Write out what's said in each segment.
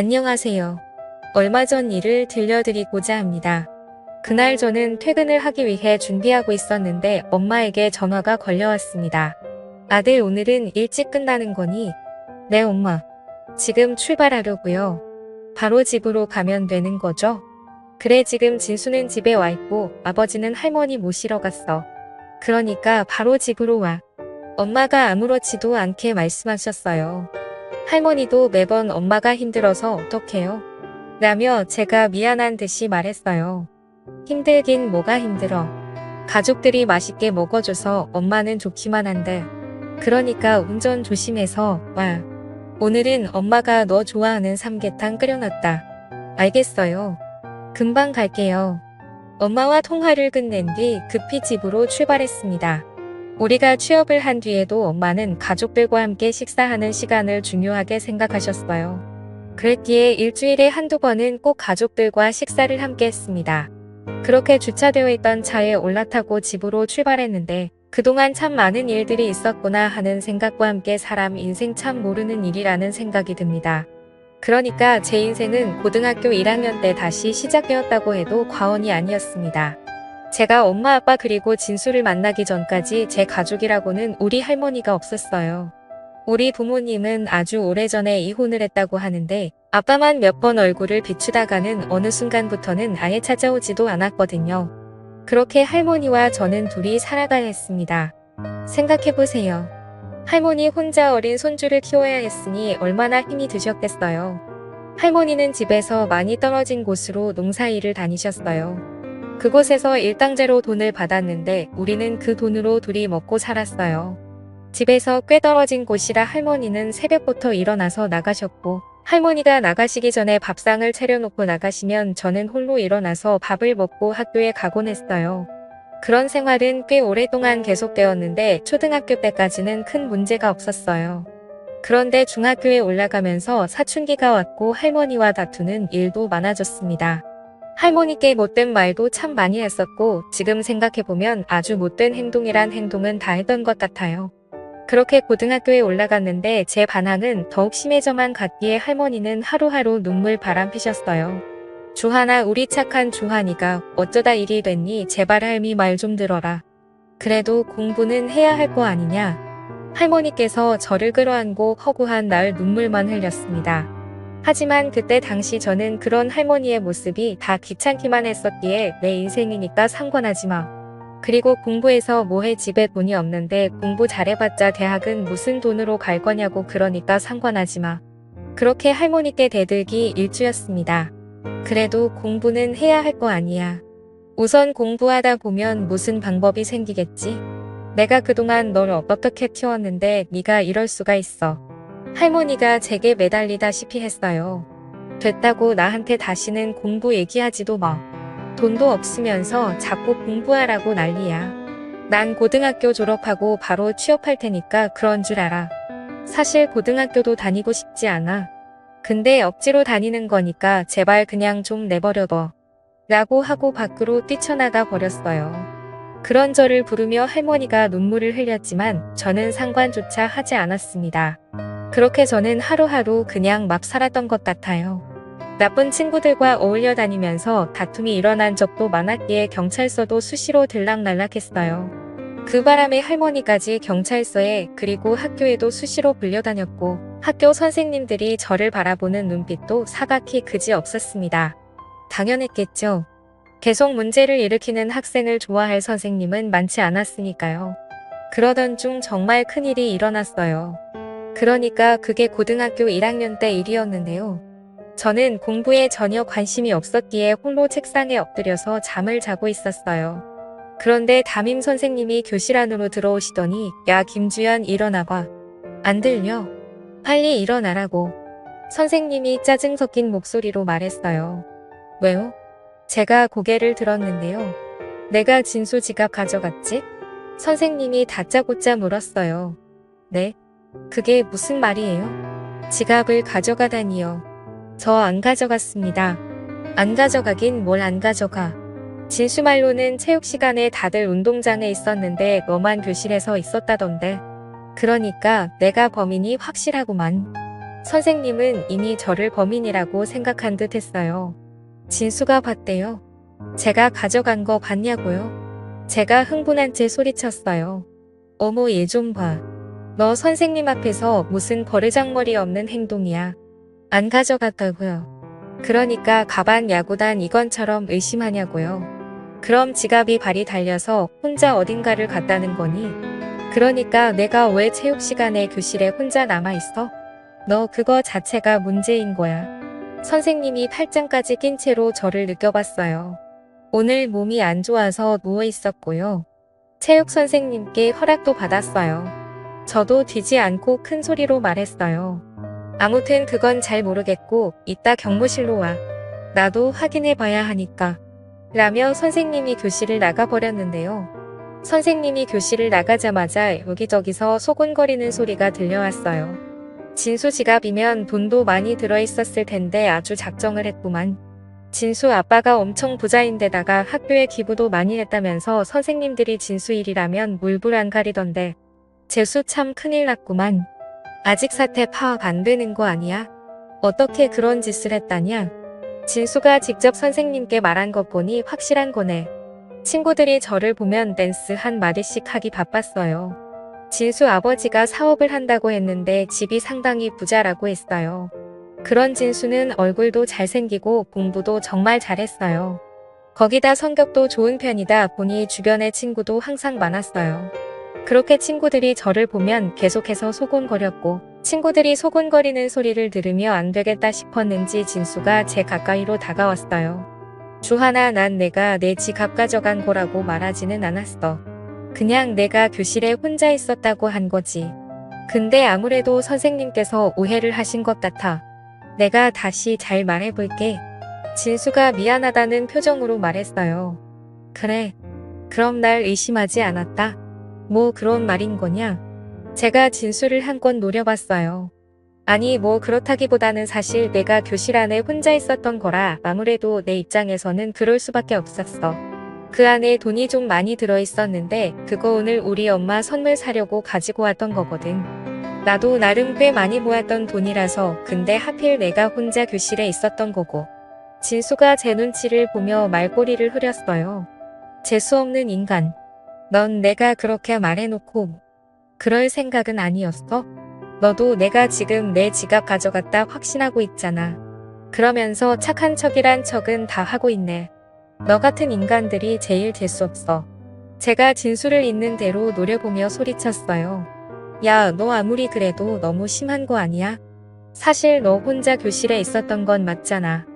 안녕하세요. 얼마 전 일을 들려드리고자 합니다. 그날 저는 퇴근을 하기 위해 준비하고 있었는데 엄마에게 전화가 걸려왔습니다. 아들, 오늘은 일찍 끝나는 거니? 네, 엄마. 지금 출발하려고요. 바로 집으로 가면 되는 거죠? 그래, 지금 진수는 집에 와 있고 아버지는 할머니 모시러 갔어. 그러니까 바로 집으로 와. 엄마가 아무렇지도 않게 말씀하셨어요. 할머니도 매번 엄마가 힘들어서 어떡해요? 라며 제가 미안한 듯이 말했어요. 힘들긴 뭐가 힘들어. 가족들이 맛있게 먹어줘서 엄마는 좋기만 한데. 그러니까 운전 조심해서 와. 오늘은 엄마가 너 좋아하는 삼계탕 끓여놨다. 알겠어요. 금방 갈게요. 엄마와 통화를 끝낸 뒤 급히 집으로 출발했습니다. 우리가 취업을 한 뒤에도 엄마는 가족들과 함께 식사하는 시간을 중요하게 생각하셨어요. 그랬기에 일주일에 한두 번은 꼭 가족들과 식사를 함께 했습니다. 그렇게 주차되어 있던 차에 올라타고 집으로 출발했는데 그동안 참 많은 일들이 있었구나 하는 생각과 함께 사람 인생 참 모르는 일이라는 생각이 듭니다. 그러니까 제 인생은 고등학교 1학년 때 다시 시작되었다고 해도 과언이 아니었습니다. 제가 엄마, 아빠 그리고 진수를 만나기 전까지 제 가족이라고는 우리 할머니가 없었어요. 우리 부모님은 아주 오래전에 이혼을 했다고 하는데 아빠만 몇 번 얼굴을 비추다가는 어느 순간부터는 아예 찾아오지도 않았거든요. 그렇게 할머니와 저는 둘이 살아가야 했습니다. 생각해보세요. 할머니 혼자 어린 손주를 키워야 했으니 얼마나 힘이 드셨겠어요. 할머니는 집에서 많이 떨어진 곳으로 농사일을 다니셨어요. 그곳에서 일당제로 돈을 받았는데 우리는 그 돈으로 둘이 먹고 살았어요. 집에서 꽤 떨어진 곳이라 할머니는 새벽부터 일어나서 나가셨고 할머니가 나가시기 전에 밥상을 차려놓고 나가시면 저는 홀로 일어나서 밥을 먹고 학교에 가곤 했어요. 그런 생활은 꽤 오랫동안 계속되었는데 초등학교 때까지는 큰 문제가 없었어요. 그런데 중학교에 올라가면서 사춘기가 왔고 할머니와 다투는 일도 많아졌습니다. 할머니께 못된 말도 참 많이 했었고 지금 생각해보면 아주 못된 행동이란 행동은 다 했던 것 같아요. 그렇게 고등학교에 올라갔는데 제 반항은 더욱 심해져만 갔기에 할머니는 하루하루 눈물 바람피셨어요. 주한아, 우리 착한 주한이가 어쩌다 일이 됐니? 제발 할미 말 좀 들어라. 그래도 공부는 해야 할 거 아니냐? 할머니께서 저를 끌어안고 허구한 날 눈물만 흘렸습니다. 하지만 그때 당시 저는 그런 할머니의 모습이 다 귀찮기만 했었기에 내 인생이니까 상관하지 마. 그리고 공부해서 뭐해, 집에 돈이 없는데 공부 잘해봤자 대학은 무슨 돈으로 갈 거냐고, 그러니까 상관하지 마. 그렇게 할머니께 대들기 일주였습니다. 그래도 공부는 해야 할 거 아니야. 우선 공부하다 보면 무슨 방법이 생기겠지. 내가 그동안 널 어떻게 키웠는데 네가 이럴 수가 있어. 할머니가 제게 매달리다시피 했어요. 됐다고 나한테 다시는 공부 얘기하지도 마. 돈도 없으면서 자꾸 공부하라고 난리야. 난 고등학교 졸업하고 바로 취업할 테니까 그런 줄 알아. 사실 고등학교도 다니고 싶지 않아. 근데 억지로 다니는 거니까 제발 그냥 좀 내버려둬. 라고 하고 밖으로 뛰쳐나가 버렸어요. 그런 저를 부르며 할머니가 눈물을 흘렸지만 저는 상관조차 하지 않았습니다. 그렇게 저는 하루하루 그냥 막 살았던 것 같아요. 나쁜 친구들과 어울려 다니면서 다툼이 일어난 적도 많았기에 경찰서도 수시로 들락날락했어요. 그 바람에 할머니까지 경찰서에 그리고 학교에도 수시로 불려다녔고 학교 선생님들이 저를 바라보는 눈빛도 사각히 그지 없었습니다. 당연했겠죠. 계속 문제를 일으키는 학생을 좋아할 선생님은 많지 않았으니까요. 그러던 중 정말 큰일이 일어났어요. 그러니까 그게 고등학교 1학년 때 일이었는데요. 저는 공부에 전혀 관심이 없었기에 홀로 책상에 엎드려서 잠을 자고 있었어요. 그런데 담임 선생님이 교실 안으로 들어오시더니 야, 김주연, 일어나봐. 안 들려? 빨리 일어나라고. 선생님이 짜증 섞인 목소리로 말했어요. 왜요? 제가 고개를 들었는데요. 내가 진수 지갑 가져갔지? 선생님이 다짜고짜 물었어요. 네? 그게 무슨 말이에요? 지갑을 가져가다니요. 저 안 가져갔습니다. 안 가져가긴 뭘 안 가져가. 진수 말로는 체육 시간에 다들 운동장에 있었는데 너만 교실에서 있었다던데. 그러니까 내가 범인이 확실하구만. 선생님은 이미 저를 범인이라고 생각한 듯 했어요. 진수가 봤대요. 제가 가져간 거 봤냐고요? 제가 흥분한 채 소리쳤어요. 어머 얘 좀 봐. 너 선생님 앞에서 무슨 버르장머리 없는 행동이야. 안 가져갔다고요. 그러니까 가방 야구단 이건처럼 의심하냐고요. 그럼 지갑이 발이 달려서 혼자 어딘가를 갔다는 거니? 그러니까 내가 왜 체육 시간에 교실에 혼자 남아있어? 너 그거 자체가 문제인 거야. 선생님이 팔짱까지 낀 채로 저를 느껴봤어요. 오늘 몸이 안 좋아서 누워 있었고요. 체육 선생님께 허락도 받았어요. 저도 뒤지 않고 큰 소리로 말했어요. 아무튼 그건 잘 모르겠고 이따 경무실로 와. 나도 확인해 봐야 하니까. 라며 선생님이 교실을 나가버렸는데요. 선생님이 교실을 나가자마자 여기저기서 소곤거리는 소리가 들려왔어요. 진수 지갑이면 돈도 많이 들어있었을 텐데 아주 작정을 했구만. 진수 아빠가 엄청 부자인데다가 학교에 기부도 많이 했다면서 선생님들이 진수 일이라면 물불 안 가리던데. 재수 참 큰일 났구만. 아직 사태 파악 안 되는 거 아니야? 어떻게 그런 짓을 했다냐? 진수가 직접 선생님께 말한 것 보니 확실한 거네. 친구들이 저를 보면 댄스 한 마디씩 하기 바빴어요. 진수 아버지가 사업을 한다고 했는데 집이 상당히 부자라고 했어요. 그런 진수는 얼굴도 잘생기고 공부도 정말 잘했어요. 거기다 성격도 좋은 편이다 보니 주변에 친구도 항상 많았어요. 그렇게 친구들이 저를 보면 계속해서 소곤거렸고 친구들이 소곤거리는 소리를 들으며 안 되겠다 싶었는지 진수가 제 가까이로 다가왔어요. 주하나 난 내가 내 지갑 가져간 거라고 말하지는 않았어. 그냥 내가 교실에 혼자 있었다고 한 거지. 근데 아무래도 선생님께서 오해를 하신 것 같아. 내가 다시 잘 말해볼게. 진수가 미안하다는 표정으로 말했어요. 그래. 그럼 날 의심하지 않았다. 뭐 그런 말인 거냐? 제가 진수를 한껏 노려봤어요. 아니 뭐 그렇다기보다는 사실 내가 교실 안에 혼자 있었던 거라 아무래도 내 입장에서는 그럴 수밖에 없었어. 그 안에 돈이 좀 많이 들어있었는데 그거 오늘 우리 엄마 선물 사려고 가지고 왔던 거거든. 나도 나름 꽤 많이 모았던 돈이라서 근데 하필 내가 혼자 교실에 있었던 거고. 진수가 제 눈치를 보며 말꼬리를 흐렸어요. 재수없는 인간. 넌 내가 그렇게 말해놓고 그럴 생각은 아니었어? 너도 내가 지금 내 지갑 가져갔다 확신하고 있잖아. 그러면서 착한 척이란 척은 다 하고 있네. 너 같은 인간들이 제일 재수없어. 제가 진수를 있는 대로 노려보며 소리쳤어요. 야, 너 아무리 그래도 너무 심한 거 아니야? 사실 너 혼자 교실에 있었던 건 맞잖아.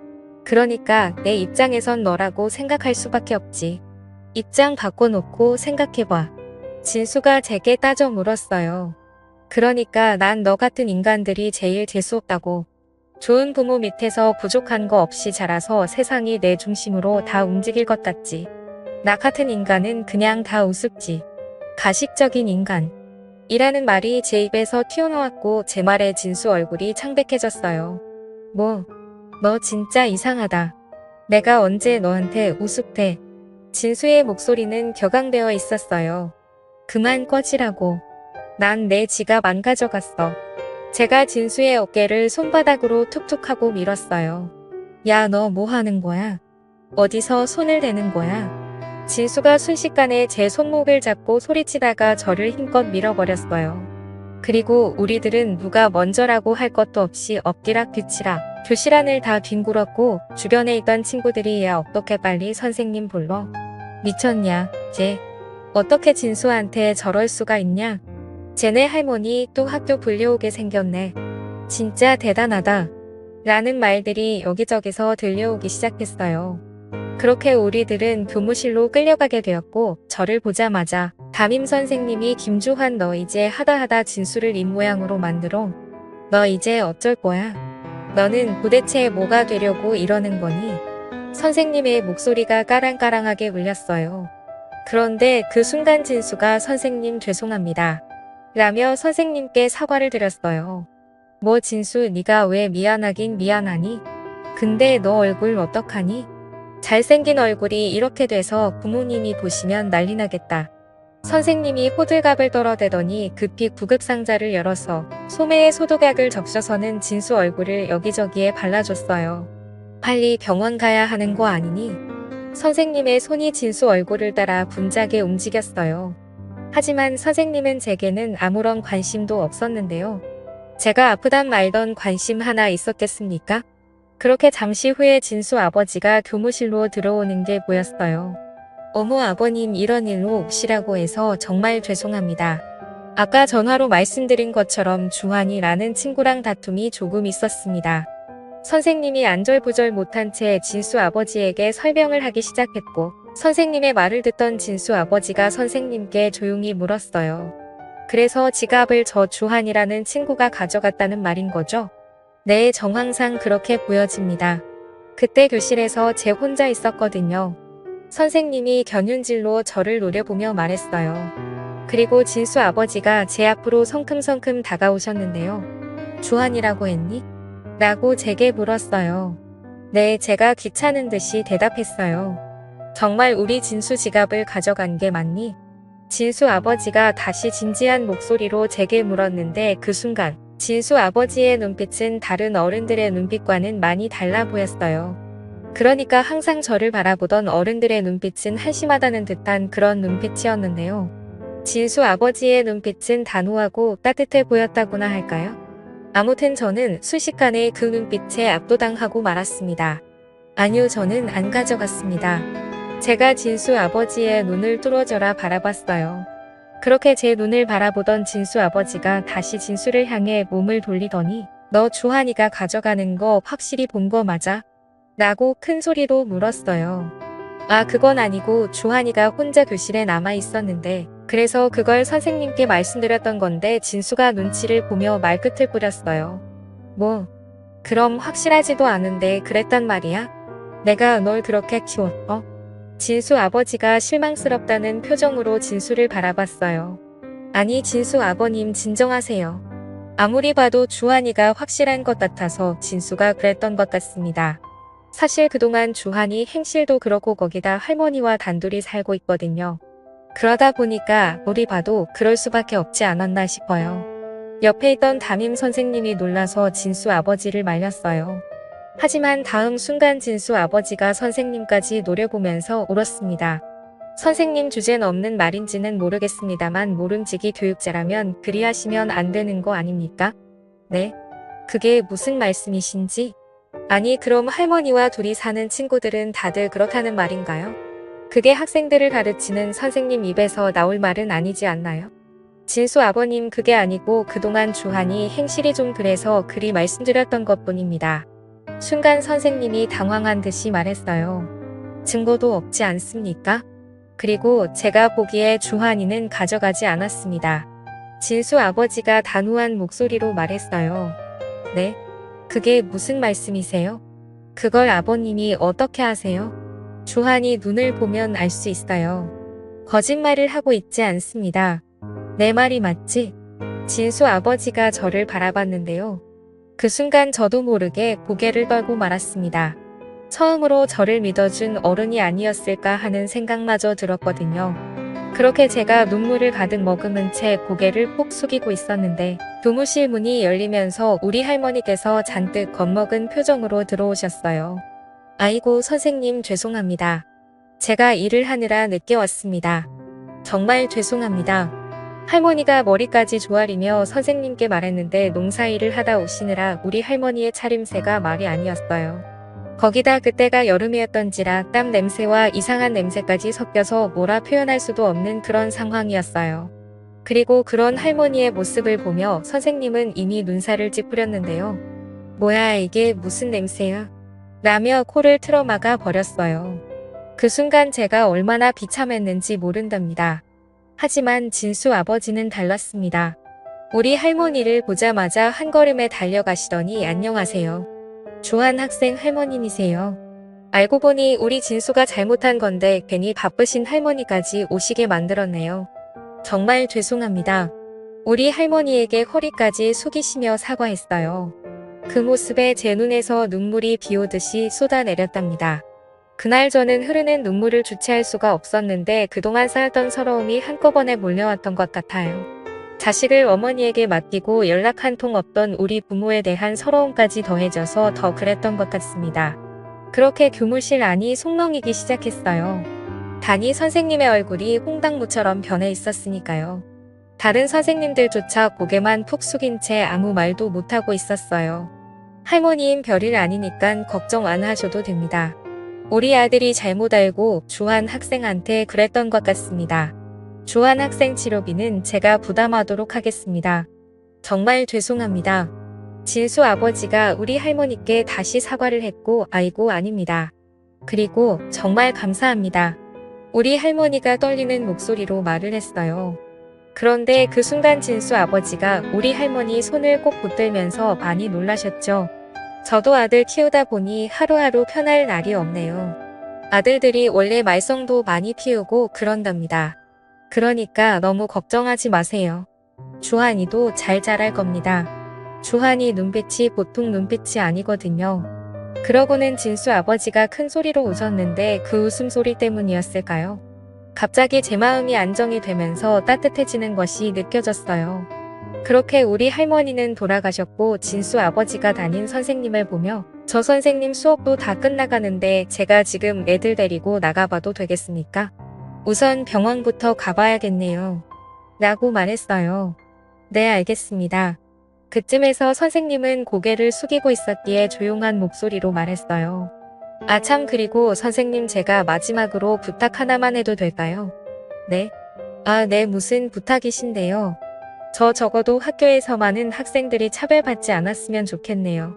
그러니까 내 입장에선 너라고 생각할 수밖에 없지. 입장 바꿔놓고 생각해봐. 진수가 제게 따져 물었어요. 그러니까 난 너 같은 인간들이 제일 재수없다고. 좋은 부모 밑에서 부족한 거 없이 자라서 세상이 내 중심으로 다 움직일 것 같지. 나 같은 인간은 그냥 다 우습지. 가식적인 인간. 이라는 말이 제 입에서 튀어나왔고 제 말에 진수 얼굴이 창백해졌어요. 뭐, 너 진짜 이상하다. 내가 언제 너한테 우습대. 진수의 목소리는 격앙되어 있었어요. 그만 꺼지라고. 난 내 지갑 안 가져갔어. 제가 진수의 어깨를 손바닥으로 툭툭 하고 밀었어요. 야, 너 뭐 하는 거야? 어디서 손을 대는 거야? 진수가 순식간에 제 손목을 잡고 소리치다가 저를 힘껏 밀어버렸어요. 그리고 우리들은 누가 먼저라고 할 것도 없이 엎드락 뒤치락 교실 안을 다 뒹굴었고 주변에 있던 친구들이 야 어떻게 빨리 선생님 불러? 미쳤냐, 쟤? 어떻게 진수한테 저럴 수가 있냐? 쟤네 할머니 또 학교 불려오게 생겼네. 진짜 대단하다. 라는 말들이 여기저기서 들려오기 시작했어요. 그렇게 우리들은 교무실로 끌려가게 되었고 저를 보자마자 담임 선생님이 김주환 너 이제 하다 진수를 입모양으로 만들어. 너 이제 어쩔 거야? 너는 도대체 뭐가 되려고 이러는 거니? 선생님의 목소리가 까랑까랑하게 울렸어요. 그런데 그 순간 진수가 선생님 죄송합니다. 라며 선생님께 사과를 드렸어요. 뭐 진수 네가 왜 미안하긴 미안하니? 근데 너 얼굴 어떡하니? 잘생긴 얼굴이 이렇게 돼서 부모님이 보시면 난리 나겠다. 선생님이 호들갑을 떨어대더니 급히 구급상자를 열어서 소매에 소독약을 적셔서는 진수 얼굴을 여기저기에 발라줬어요. 빨리 병원 가야 하는 거 아니니? 선생님의 손이 진수 얼굴을 따라 분작에 움직였어요. 하지만 선생님은 제게는 아무런 관심도 없었는데요. 제가 아프단 말던 관심 하나 있었겠습니까? 그렇게 잠시 후에 진수 아버지가 교무실로 들어오는 게 보였어요. 어머 아버님 이런 일로 오시라고 해서 정말 죄송합니다. 아까 전화로 말씀드린 것처럼 주한이라는 친구랑 다툼이 조금 있었습니다. 선생님이 안절부절 못한 채 진수 아버지에게 설명을 하기 시작했고 선생님의 말을 듣던 진수 아버지가 선생님께 조용히 물었어요. 그래서 지갑을 저 주한이라는 친구가 가져갔다는 말인 거죠? 네, 정황상 그렇게 보여집니다. 그때 교실에서 제 혼자 있었거든요. 선생님이 견윤질로 저를 노려보며 말했어요. 그리고 진수 아버지가 제 앞으로 성큼성큼 다가오셨는데요. 주한이라고 했니? 라고 제게 물었어요. 네, 제가 귀찮은 듯이 대답했어요. 정말 우리 진수 지갑을 가져간 게 맞니? 진수 아버지가 다시 진지한 목소리로 제게 물었는데 그 순간 진수 아버지의 눈빛은 다른 어른들의 눈빛과는 많이 달라 보였어요. 그러니까 항상 저를 바라보던 어른들의 눈빛은 한심하다는 듯한 그런 눈빛이었는데요. 진수 아버지의 눈빛은 단호하고 따뜻해 보였다고나 할까요? 아무튼 저는 순식간에 그 눈빛에 압도당하고 말았습니다. 아니요, 저는 안 가져갔습니다. 제가 진수 아버지의 눈을 뚫어져라 바라봤어요. 그렇게 제 눈을 바라보던 진수 아버지가 다시 진수를 향해 몸을 돌리더니 너 주한이가 가져가는 거 확실히 본 거 맞아? 라고 큰 소리로 물었어요. 아, 그건 아니고 주한이가 혼자 교실에 남아 있었는데 그래서 그걸 선생님께 말씀드렸던 건데 진수가 눈치를 보며 말끝을 뿌렸어요. 뭐? 그럼 확실하지도 않은데 그랬단 말이야? 내가 널 그렇게 키웠어? 진수 아버지가 실망스럽다는 표정으로 진수를 바라봤어요. 아니, 진수 아버님 진정하세요. 아무리 봐도 주한이가 확실한 것 같아서 진수가 그랬던 것 같습니다. 사실 그동안 주한이 행실도 그렇고 거기다 할머니와 단둘이 살고 있거든요. 그러다 보니까 우리 봐도 그럴 수밖에 없지 않았나 싶어요. 옆에 있던 담임 선생님이 놀라서 진수 아버지를 말렸어요. 하지만 다음 순간 진수 아버지가 선생님까지 노려보면서 울었습니다. 선생님 주제는 없는 말인지는 모르겠습니다만 모름지기 교육자라면 그리하시면 안 되는 거 아닙니까? 네? 그게 무슨 말씀이신지? 아니, 그럼 할머니와 둘이 사는 친구들은 다들 그렇다는 말인가요? 그게 학생들을 가르치는 선생님 입에서 나올 말은 아니지 않나요? 진수 아버님, 그게 아니고 그동안 주한이 행실이 좀 그래서 그리 말씀드렸던 것뿐입니다. 순간 선생님이 당황한 듯이 말했어요. 증거도 없지 않습니까? 그리고 제가 보기에 주한이는 가져가지 않았습니다. 진수 아버지가 단호한 목소리로 말했어요. 네? 그게 무슨 말씀이세요? 그걸 아버님이 어떻게 아세요? 주한이 눈을 보면 알 수 있어요. 거짓말을 하고 있지 않습니다. 내 말이 맞지? 진수 아버지가 저를 바라봤는데요. 그 순간 저도 모르게 고개를 떨고 말았습니다. 처음으로 저를 믿어준 어른이 아니었을까 하는 생각마저 들었거든요. 그렇게 제가 눈물을 가득 머금은 채 고개를 푹 숙이고 있었는데 교무실 문이 열리면서 우리 할머니께서 잔뜩 겁먹은 표정으로 들어오셨어요. 아이고, 선생님 죄송합니다. 제가 일을 하느라 늦게 왔습니다. 정말 죄송합니다. 할머니가 머리까지 조아리며 선생님께 말했는데 농사일을 하다 오시느라 우리 할머니의 차림새가 말이 아니었어요. 거기다 그때가 여름이었던지라 땀 냄새와 이상한 냄새까지 섞여서 뭐라 표현할 수도 없는 그런 상황이었어요. 그리고 그런 할머니의 모습을 보며 선생님은 이미 눈살을 찌푸렸는데요. 뭐야, 이게 무슨 냄새야? 라며 코를 틀어막아 버렸어요. 그 순간 제가 얼마나 비참했는지 모른답니다. 하지만 진수 아버지는 달랐습니다. 우리 할머니를 보자마자 한 걸음에 달려가시더니 안녕하세요. 주한 학생 할머님이세요. 알고 보니 우리 진수가 잘못한 건데 괜히 바쁘신 할머니까지 오시게 만들었네요. 정말 죄송합니다. 우리 할머니에게 허리까지 숙이시며 사과했어요. 그 모습에 제 눈에서 눈물이 비 오듯이 쏟아내렸답니다. 그날 저는 흐르는 눈물을 주체할 수가 없었는데 그동안 쌓였던 서러움이 한꺼번에 몰려왔던 것 같아요. 자식을 어머니에게 맡기고 연락 한 통 없던 우리 부모에 대한 서러움까지 더해져서 더 그랬던 것 같습니다. 그렇게 교무실 안이 송렁이기 시작했어요. 담임 선생님의 얼굴이 홍당무처럼 변해 있었으니까요. 다른 선생님들조차 고개만 푹 숙인 채 아무 말도 못하고 있었어요. 할머니인 별일 아니니깐 걱정 안 하셔도 됩니다. 우리 아들이 잘못 알고 주한 학생한테 그랬던 것 같습니다. 주한 학생 치료비는 제가 부담하도록 하겠습니다. 정말 죄송합니다. 진수 아버지가 우리 할머니께 다시 사과를 했고 아이고 아닙니다. 그리고 정말 감사합니다. 우리 할머니가 떨리는 목소리로 말을 했어요. 그런데 그 순간 진수 아버지가 우리 할머니 손을 꼭 붙들면서 많이 놀라셨죠. 저도 아들 키우다 보니 하루하루 편할 날이 없네요. 아들들이 원래 말썽도 많이 피우고 그런답니다. 그러니까 너무 걱정하지 마세요. 주한이도 잘 자랄 겁니다. 주한이 눈빛이 보통 눈빛이 아니거든요. 그러고는 진수 아버지가 큰 소리로 웃었는데 그 웃음소리 때문이었을까요? 갑자기 제 마음이 안정이 되면서 따뜻해지는 것이 느껴졌어요. 그렇게 우리 할머니는 돌아가셨고 진수 아버지가 담임 선생님을 보며 저 선생님 수업도 다 끝나가는데 제가 지금 애들 데리고 나가봐도 되겠습니까? 우선 병원부터 가봐야겠네요. 라고 말했어요. 네, 알겠습니다. 그쯤에서 선생님은 고개를 숙이고 있었기에 조용한 목소리로 말했어요. 아 참 그리고 선생님 제가 마지막으로 부탁 하나만 해도 될까요? 네? 아 네 무슨 부탁이신데요? 저 적어도 학교에서 많은 학생들이 차별받지 않았으면 좋겠네요.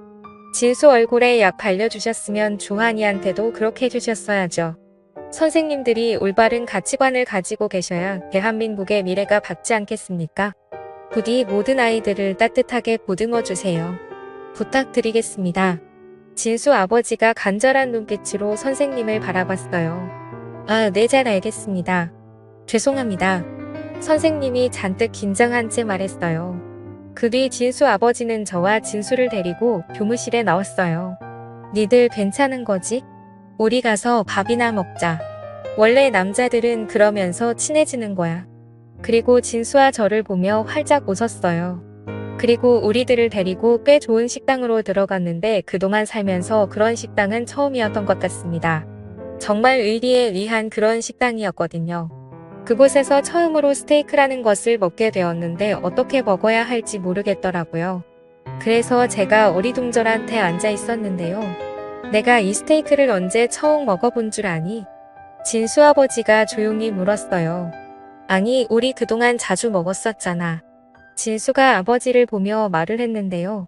진수 얼굴에 약 발려주셨으면 주한이한테도 그렇게 해주셨어야죠. 선생님들이 올바른 가치관을 가지고 계셔야 대한민국의 미래가 밝지 않겠습니까? 부디 모든 아이들을 따뜻하게 보듬어 주세요. 부탁드리겠습니다. 진수 아버지가 간절한 눈빛으로 선생님을 바라봤어요. 아, 네, 잘 알겠습니다. 죄송합니다. 선생님이 잔뜩 긴장한 채 말했어요. 그 뒤 진수 아버지는 저와 진수를 데리고 교무실에 나왔어요. 니들 괜찮은 거지? 우리 가서 밥이나 먹자. 원래 남자들은 그러면서 친해지는 거야. 그리고 진수와 저를 보며 활짝 웃었어요. 그리고 우리들을 데리고 꽤 좋은 식당으로 들어갔는데 그동안 살면서 그런 식당은 처음이었던 것 같습니다. 정말 의리에 의한 그런 식당이었거든요. 그곳에서 처음으로 스테이크라는 것을 먹게 되었는데 어떻게 먹어야 할지 모르겠더라고요. 그래서 제가 어리둥절한 데 앉아 있었는데요. 내가 이 스테이크를 언제 처음 먹어본 줄 아니? 진수 아버지가 조용히 물었어요. 아니, 우리 그동안 자주 먹었었잖아. 진수가 아버지를 보며 말을 했는데요.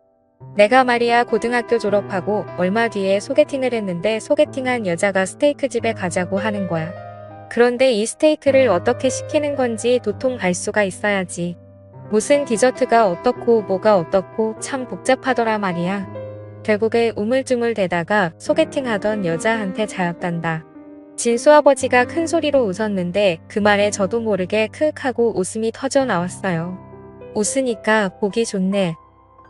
내가 말이야 고등학교 졸업하고 얼마 뒤에 소개팅을 했는데 소개팅한 여자가 스테이크 집에 가자고 하는 거야. 그런데 이 스테이크를 어떻게 시키는 건지 도통 알 수가 있어야지. 무슨 디저트가 어떻고 뭐가 어떻고 참 복잡하더라 말이야. 결국에 우물쭈물 대다가 소개팅하던 여자한테 잘였단다. 진수 아버지가 큰 소리로 웃었는데 그 말에 저도 모르게 크윽하고 웃음이 터져 나왔어요. 웃으니까 보기 좋네.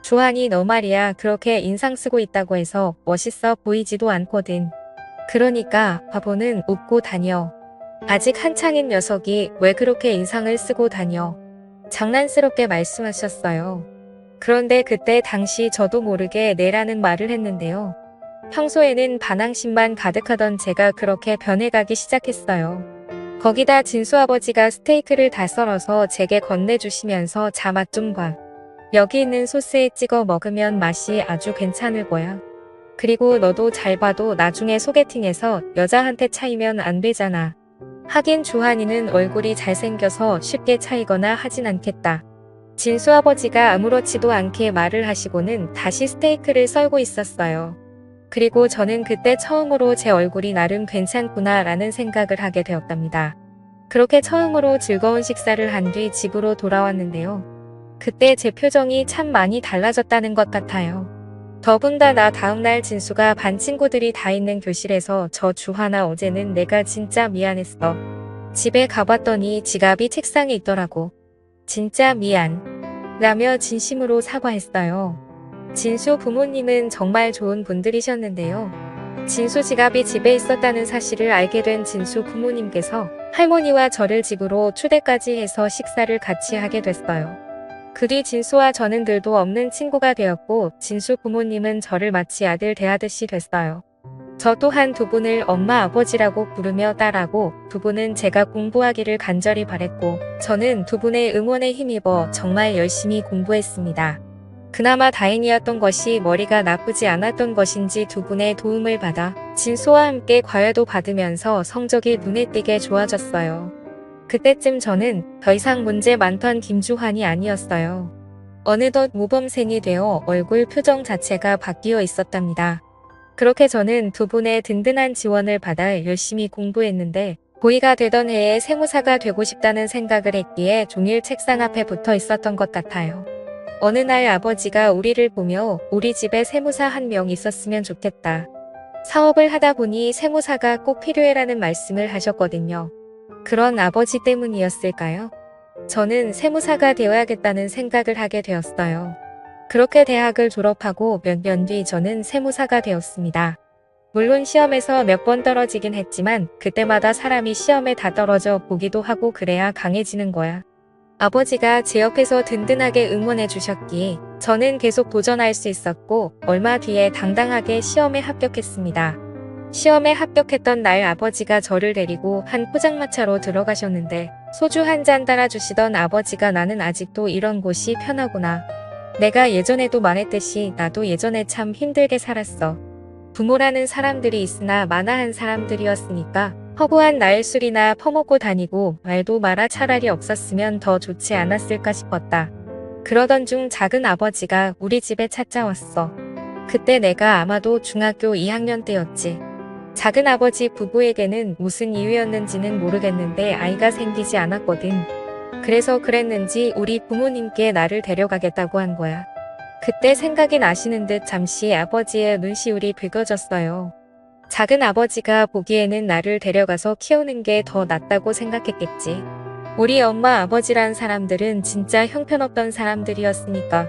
주한이 너 말이야 그렇게 인상 쓰고 있다고 해서 멋있어 보이지도 않거든. 그러니까 바보는 웃고 다녀. 아직 한창인 녀석이 왜 그렇게 인상을 쓰고 다녀. 장난스럽게 말씀하셨어요. 그런데 그때 당시 저도 모르게 네라는 말을 했는데요. 평소에는 반항심만 가득하던 제가 그렇게 변해가기 시작했어요. 거기다 진수 아버지가 스테이크를 다 썰어서 제게 건네주시면서 자 맛 좀 봐. 여기 있는 소스에 찍어 먹으면 맛이 아주 괜찮을 거야. 그리고 너도 잘 봐도 나중에 소개팅에서 여자한테 차이면 안 되잖아. 하긴 주한이는 얼굴이 잘생겨서 쉽게 차이거나 하진 않겠다. 진수 아버지가 아무렇지도 않게 말을 하시고는 다시 스테이크를 썰고 있었어요. 그리고 저는 그때 처음으로 제 얼굴이 나름 괜찮구나 라는 생각을 하게 되었답니다. 그렇게 처음으로 즐거운 식사를 한 뒤 집으로 돌아왔는데요. 그때 제 표정이 참 많이 달라졌다는 것 같아요. 더군다나 다음날 진수가 반 친구들이 다 있는 교실에서 저 주하나 어제는 내가 진짜 미안했어. 집에 가봤더니 지갑이 책상에 있더라고. 진짜 미안. 라며 진심으로 사과했어요. 진수 부모님은 정말 좋은 분들이셨는데요. 진수 지갑이 집에 있었다는 사실을 알게 된 진수 부모님께서 할머니와 저를 집으로 초대까지 해서 식사를 같이 하게 됐어요. 그 뒤 진수와 저는 들도 없는 친구가 되었고 진수 부모님은 저를 마치 아들 대하듯이 됐어요. 저 또한 두 분을 엄마 아버지라고 부르며 딸하고 두 분은 제가 공부하기를 간절히 바랬고 저는 두 분의 응원에 힘입어 정말 열심히 공부했습니다. 그나마 다행이었던 것이 머리가 나쁘지 않았던 것인지 두 분의 도움을 받아 진수와 함께 과외도 받으면서 성적이 눈에 띄게 좋아졌어요. 그때쯤 저는 더 이상 문제 많던 김주환이 아니었어요. 어느덧 모범생이 되어 얼굴 표정 자체가 바뀌어 있었답니다. 그렇게 저는 두 분의 든든한 지원을 받아 열심히 공부했는데 고2가 되던 해에 세무사가 되고 싶다는 생각을 했기에 종일 책상 앞에 붙어 있었던 것 같아요. 어느 날 아버지가 우리를 보며 우리 집에 세무사 한 명 있었으면 좋겠다. 사업을 하다 보니 세무사가 꼭 필요해라는 말씀을 하셨거든요. 그런 아버지 때문이었을까요? 저는 세무사가 되어야겠다는 생각을 하게 되었어요. 그렇게 대학을 졸업하고 몇 년 뒤 저는 세무사가 되었습니다. 물론 시험에서 몇 번 떨어지긴 했지만 그때마다 사람이 시험에 다 떨어져 보기도 하고 그래야 강해지는 거야. 아버지가 제 옆에서 든든하게 응원해 주셨기에 저는 계속 도전할 수 있었고 얼마 뒤에 당당하게 시험에 합격했습니다. 시험에 합격했던 날 아버지가 저를 데리고 한 포장마차로 들어가셨는데 소주 한 잔 따라주시던 아버지가 나는 아직도 이런 곳이 편하구나. 내가 예전에도 말했듯이 나도 예전에 참 힘들게 살았어. 부모라는 사람들이 있으나 마나한 사람들이었으니까 허구한 나일술이나 퍼먹고 다니고 말도 마라 차라리 없었으면 더 좋지 않았을까 싶었다. 그러던 중 작은 아버지가 우리 집에 찾아왔어. 그때 내가 아마도 중학교 2학년 때였지. 작은 아버지 부부에게는 무슨 이유였는지는 모르겠는데 아이가 생기지 않았거든. 그래서 그랬는지 우리 부모님께 나를 데려가겠다고 한 거야. 그때 생각이 나시는 듯 잠시 아버지의 눈시울이 붉어졌어요. 작은 아버지가 보기에는 나를 데려가서 키우는 게 더 낫다고 생각했겠지. 우리 엄마 아버지란 사람들은 진짜 형편없던 사람들이었으니까.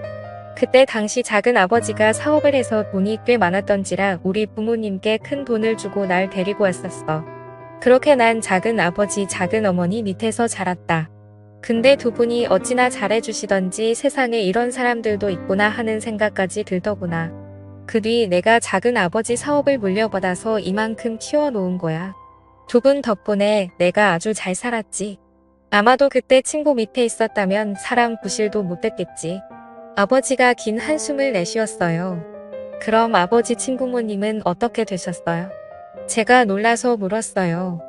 그때 당시 작은 아버지가 사업을 해서 돈이 꽤 많았던지라 우리 부모님께 큰 돈을 주고 날 데리고 왔었어. 그렇게 난 작은 아버지 작은 어머니 밑에서 자랐다. 근데 두 분이 어찌나 잘해주시던지 세상에 이런 사람들도 있구나 하는 생각까지 들더구나. 그 뒤 내가 작은 아버지 사업을 물려받아서 이만큼 키워놓은 거야. 두 분 덕분에 내가 아주 잘 살았지. 아마도 그때 친구 밑에 있었다면 사람 구실도 못됐겠지. 아버지가 긴 한숨을 내쉬었어요. 그럼 아버지 친구모님은 어떻게 되셨어요? 제가 놀라서 물었어요.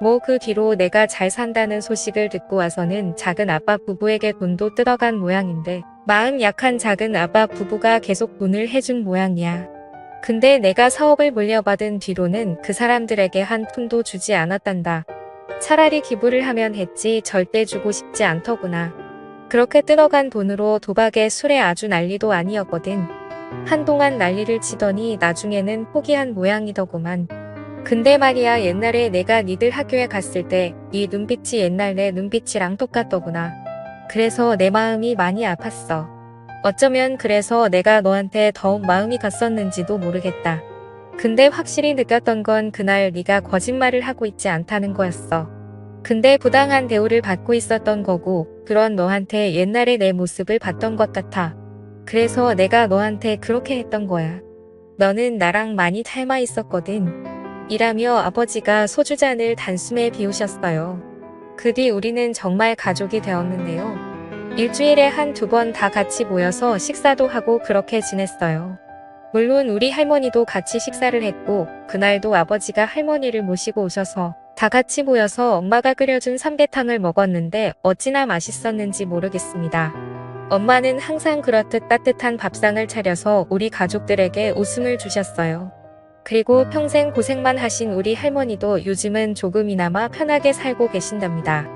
뭐 그 뒤로 내가 잘 산다는 소식을 듣고 와서는 작은 아빠 부부에게 돈도 뜯어간 모양인데 마음 약한 작은 아빠 부부가 계속 돈을 해준 모양이야. 근데 내가 사업을 물려받은 뒤로는 그 사람들에게 한 푼도 주지 않았단다. 차라리 기부를 하면 했지 절대 주고 싶지 않더구나. 그렇게 뜯어간 돈으로 도박에 술에 아주 난리도 아니었거든. 한동안 난리를 치더니 나중에는 포기한 모양이더구만. 근데 말이야 옛날에 내가 니들 학교에 갔을 때 이 눈빛이 옛날 내 눈빛이랑 똑같더구나. 그래서 내 마음이 많이 아팠어. 어쩌면 그래서 내가 너한테 더욱 마음이 갔었는지도 모르겠다. 근데 확실히 느꼈던 건 그날 네가 거짓말을 하고 있지 않다는 거였어. 근데 부당한 대우를 받고 있었던 거고 그런 너한테 옛날의 내 모습을 봤던 것 같아. 그래서 내가 너한테 그렇게 했던 거야. 너는 나랑 많이 닮아 있었거든. 이라며 아버지가 소주잔을 단숨에 비우셨어요. 그 뒤 우리는 정말 가족이 되었는데요. 일주일에 한두 번 다 같이 모여서 식사도 하고 그렇게 지냈어요. 물론 우리 할머니도 같이 식사를 했고 그날도 아버지가 할머니를 모시고 오셔서 다 같이 모여서 엄마가 끓여준 삼계탕을 먹었는데 어찌나 맛있었는지 모르겠습니다. 엄마는 항상 그렇듯 따뜻한 밥상을 차려서 우리 가족들에게 웃음을 주셨어요. 그리고 평생 고생만 하신 우리 할머니도 요즘은 조금이나마 편하게 살고 계신답니다.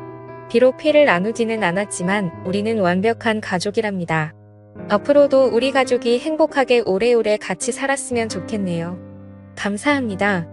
비록 피를 나누지는 않았지만 우리는 완벽한 가족이랍니다. 앞으로도 우리 가족이 행복하게 오래오래 같이 살았으면 좋겠네요. 감사합니다.